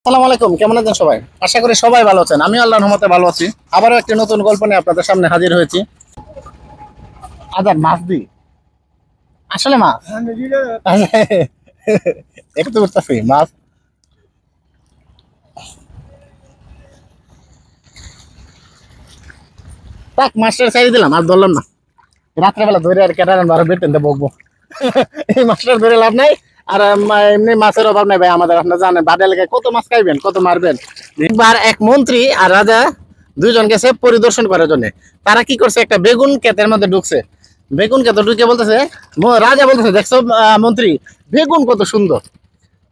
আসসালামু আলাইকুম, কেমন আছেন সবাই? আশা করি সবাই ভালো আছেন। আমি আল্লাহর রহমতে ভালো আছি। আবারও একটি নতুন গল্প নিয়ে আপনাদের সামনে হাজির হয়েছি। আদার মাছ দি আসলে মাছ একটু উঠতেছি মাছ। তাক মাছটা ছেড়ে দিলাম, আর ধরলাম না। রাত্রেবেলা ধরে আর কেটে আনবো, আর বেটেন বকবো। এই মাছটা ধরে লাভ নাই। আর এমনি মাছের অভাব নাই ভাই আমাদের। আপনারা জানেন বাড়ি এলাকায় কত মাছ খাইবেন, কত মারবেন। একবার এক মন্ত্রী আর রাজা দুইজন গেছে পরিদর্শন করার জন্য। তারা কি করছে, একটা বেগুন ক্ষেতের মধ্যে ঢুকছে। বেগুন ক্ষেতে ঢুকে বলতেছে, রাজা বলতেছে, দেখছো মন্ত্রী, বেগুন কত সুন্দর।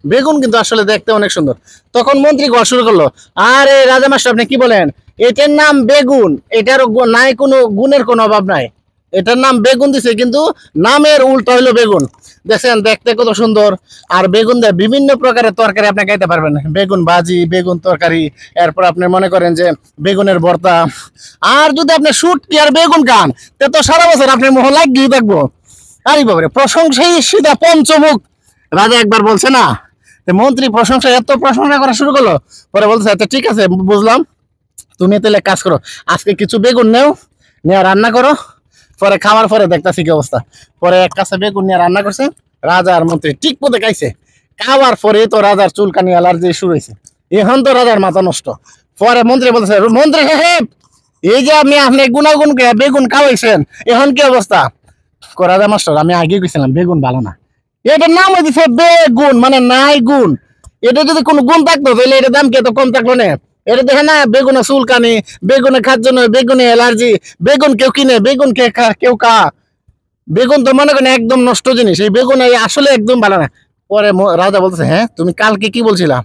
বেগুন কিন্তু আসলে দেখতে অনেক সুন্দর। তখন মন্ত্রী গল্প শুরু করলো, আরে রাজা মাস্টার আপনি কি বলেন, এটার নাম বেগুন, এটার নাই কোনো গুণের কোনো অভাব নাই। এটার নাম বেগুন দিছে, কিন্তু নামের উল্টা হইলো বেগুন। দেখছেন দেখতে কত সুন্দর। আর বেগুন দিয়ে বিভিন্ন প্রকারের তরকারি আপনি খাইতে পারবেন। বেগুন ভাজি, বেগুন তরকারি, এরপর আপনি মনে করেন যে বেগুনের ভর্তা। আর যদি আপনি শুটকি আর বেগুন খান, তে তো সারা বছর আপনি মোহ লাগিয়ে থাকবো। আরে বাবারে, প্রশংসাই সীতা পঞ্চমুখ। রাজা একবার বলছে না, মন্ত্রী প্রশংসা এত প্রশংসা করা শুরু করলো। পরে বলছে, আচ্ছা ঠিক আছে বুঝলাম, তুমি তাহলে কাজ করো, আজকে কিছু বেগুন নেও, নিয়ে রান্না করো, পরে খাওয়ার পরে দেখতেছি কি অবস্থা। পরে এক কাছে বেগুন নিয়ে রান্না করছে। রাজা আর মন্ত্রী ঠিক মতো খাইছে। খাওয়ার পরে তো রাজার চুলকানি অ্যালার্জি শুরু হয়েছে। এখন তো রাজার মাথা নষ্ট। পরে মন্ত্রী বলছে, মন্ত্রী সাহেব, এই যে আপনি গুনাগুন বেগুন খাওয়াইছেন, এখন কি অবস্থা? রাজা মাস্টার, আমি আগে গেছিলাম বেগুন ভালো না। এটার নাম হয়েছে বেগুন, মানে নাই গুণ। এটা যদি কোনো গুণ থাকতো তাহলে এটার দাম কি এত কম থাকলো না? এটা দেখে না, বেগুনে চুলকানি, বেগুনে খাদ্য নয়, বেগুনে অ্যালার্জি। বেগুন কেউ কিনে, বেগুন কেউ খা। বেগুন তো মনে করেন একদম নষ্ট জিনিস। এই বেগুন আসলে একদম ভালো না। পরে রাজা বলতেছে, হ্যাঁ তুমি কালকে কি বলছিলা?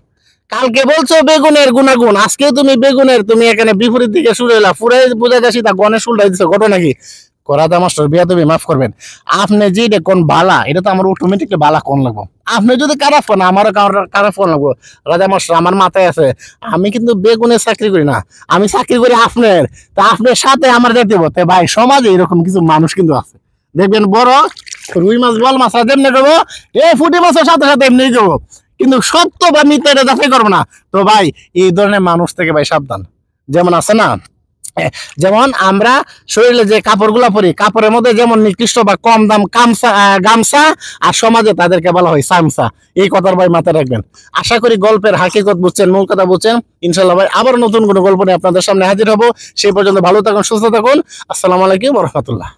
কালকে বলছো বেগুনের গুণাগুণ, আজকে তুমি বেগুনের, তুমি এখানে বিপরীত দিকে শুরু হইলা। ফুরাই বুঝাই যাচ্ছি তা গণেশ উল্টাই দিচ্ছে, ঘটনা কি? রাজা মাস্টার বিয়াদবি মাফ করবেন, আপনি যেটা কোন বালা, এটা তো আমার অটোমেটিকলি বালা কোন লাগবো। আপনি যদি খারাপ কোন, আমারও খারাপ কোন লাগবো। রাজা মাস্টার, আমার মাথায় আছে, আমি কিন্তু বেগুনের চাকরি করি না, আমি চাকরি করি আপনার। তা আপনার সাথে আমার যেতে হতে ভাই, সমাজে এরকম কিছু মানুষ কিন্তু আছে। দেখবেন বড় রুই মাছ, বল মাছ যেমনি করবো, ফুটি মাছের সাথে সাথে এমনি করবো, কিন্তু সত্য বা মিথ্যা এটা যাচাই করবো না। তো ভাই, এই ধরনের মানুষ থেকে ভাই সাবধান। যেমন আছে না, যেমন আমরা শরীরে যে কাপড়গুলা পরি, কাপড়ের মধ্যে যেমন নিকৃষ্ট বা কম দাম গামছা, আর সমাজে তাদেরকে বলা হয় সামসা। এই কথার ভাই মাথায় রাখবেন। আশা করি গল্পের হাকিকত বুঝছেন, মূল কথা বুঝছেন। ইনশাল্লাহ ভাই আবার নতুন কোনো গল্প নিয়ে আপনাদের সামনে হাজির হবো। সেই পর্যন্ত ভালো থাকুন, সুস্থ থাকুন। আসসালামু আলাইকুম ওয়া রাহমাতুল্লাহ।